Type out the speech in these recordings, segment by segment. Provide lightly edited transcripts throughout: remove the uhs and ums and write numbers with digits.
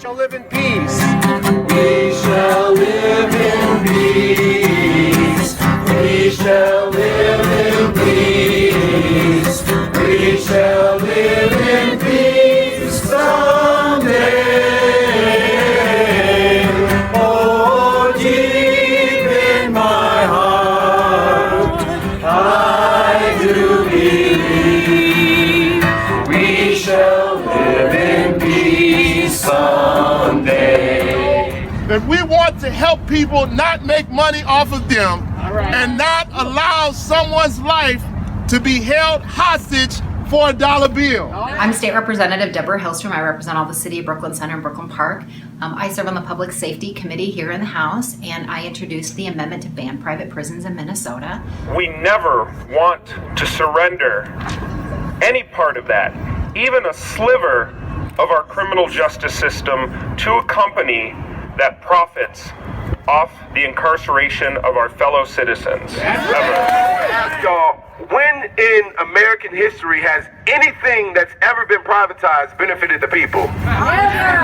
shall live in peace. We shall live in peace. We shall live in peace. We shall live in peace someday. Oh, deep in my heart, I do believe we shall live in peace someday. That we want to help people not make money off of them and not allow someone's life to be held hostage for a dollar bill. I'm State Representative Deborah Hillstrom. I represent all the City of Brooklyn Center and Brooklyn Park. I serve on the Public Safety Committee here in the House, and I introduced the amendment to ban private prisons in Minnesota. We never want to surrender any part of that, even a sliver of our criminal justice system, to a company that profits off the incarceration of our fellow citizens. Ask y'all, when in American history has anything that's ever been privatized benefited the people? Never.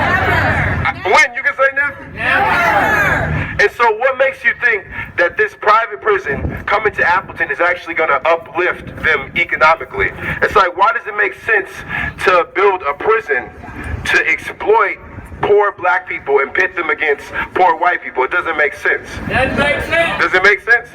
When? You can say never? Never. And so what makes you think that this private prison coming to Appleton is actually going to uplift them economically? It's like, why does it make sense to build a prison to exploit poor black people and pit them against poor white people? It doesn't make sense. That makes sense. Does it make sense?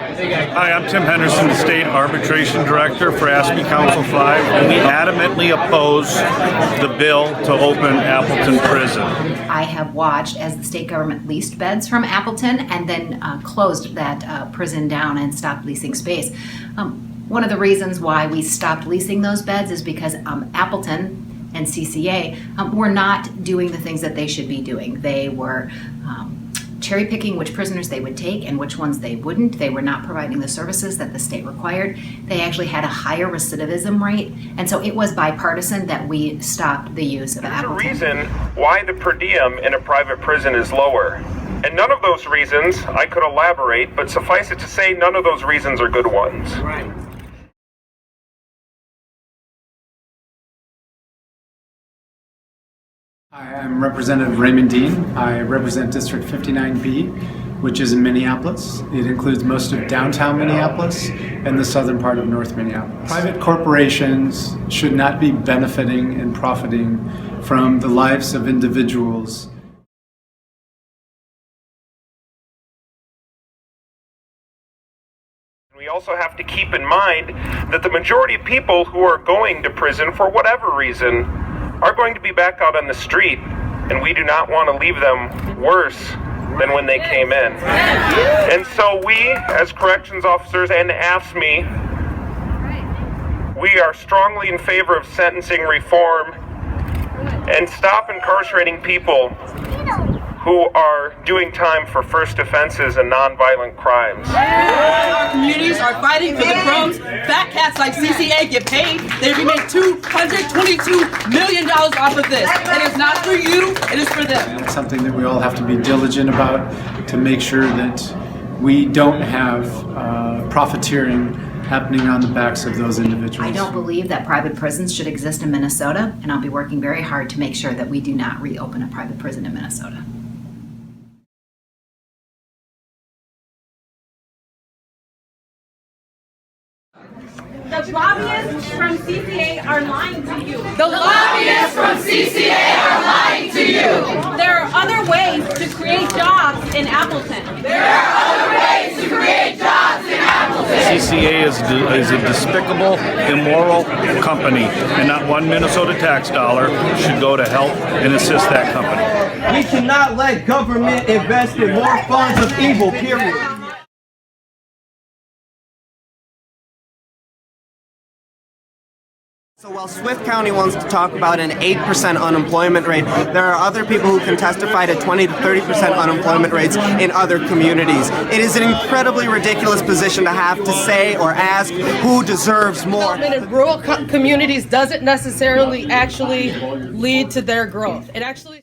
Hi, I'm Tim Henderson, the State Arbitration Director for ASME Council 5, and we adamantly oppose the bill to open Appleton Prison. I have watched as the state government leased beds from Appleton and then closed that prison down and stopped leasing space. One of the reasons why we stopped leasing those beds is because Appleton and CCA were not doing the things that they should be doing. They were cherry picking which prisoners they would take and which ones they wouldn't. They were not providing the services that the state required. They actually had a higher recidivism rate, and so it was bipartisan that we stopped the use of Appleton. There's a reason why the per diem in a private prison is lower. And none of those reasons I could elaborate, but suffice it to say, none of those reasons are good ones. Right. Hi, I'm Representative Raymond Dean. I represent District 59B, which is in Minneapolis. It includes most of downtown Minneapolis and the southern part of North Minneapolis. Private corporations should not be benefiting and profiting from the lives of individuals. We also have to keep in mind that the majority of people who are going to prison for whatever reason are going to be back out on the street, and we do not want to leave them worse than when they came in. And so we, as corrections officers and AFSCME, we are strongly in favor of sentencing reform and stop incarcerating people who are doing time for first offenses and nonviolent crimes. Our communities are fighting for the crumbs. Fat cats like CCA get paid. They made $222 million off of this. It is not for you, it is for them. It's something that we all have to be diligent about to make sure that we don't have profiteering happening on the backs of those individuals. I don't believe that private prisons should exist in Minnesota, and I'll be working very hard to make sure that we do not reopen a private prison in Minnesota. The lobbyists from CCA are lying to you. The lobbyists from CCA are lying to you. There are other ways to create jobs in Appleton. There are other ways to create jobs in Appleton. CCA is a despicable, immoral company, and not one Minnesota tax dollar should go to help and assist that company. We cannot let government invest in more funds of evil, period. So while Swift County wants to talk about an 8% unemployment rate, there are other people who can testify to 20 to 30% unemployment rates in other communities. It is an incredibly ridiculous position to have to say or ask who deserves more. Development in rural communities doesn't necessarily actually lead to their growth. It actually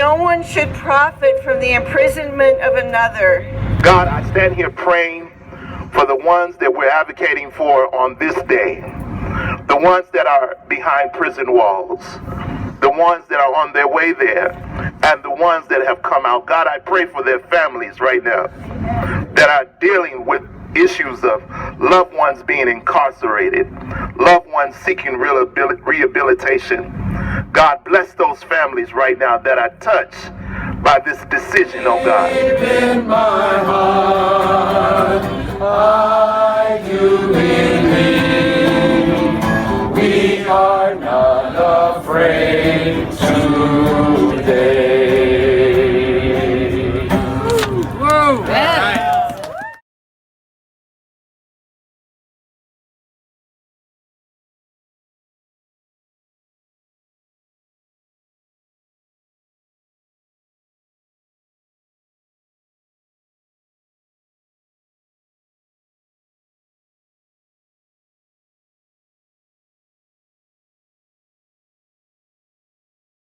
no one should profit from the imprisonment of another. God, I stand here praying for the ones that we're advocating for on this day, the ones that are behind prison walls, the ones that are on their way there, and the ones that have come out. God, I pray for their families right now that are dealing with issues of loved ones being incarcerated, loved ones seeking rehabilitation. God, bless those families right now that are touched by this decision, oh God. In my heart, I do believe we are not afraid.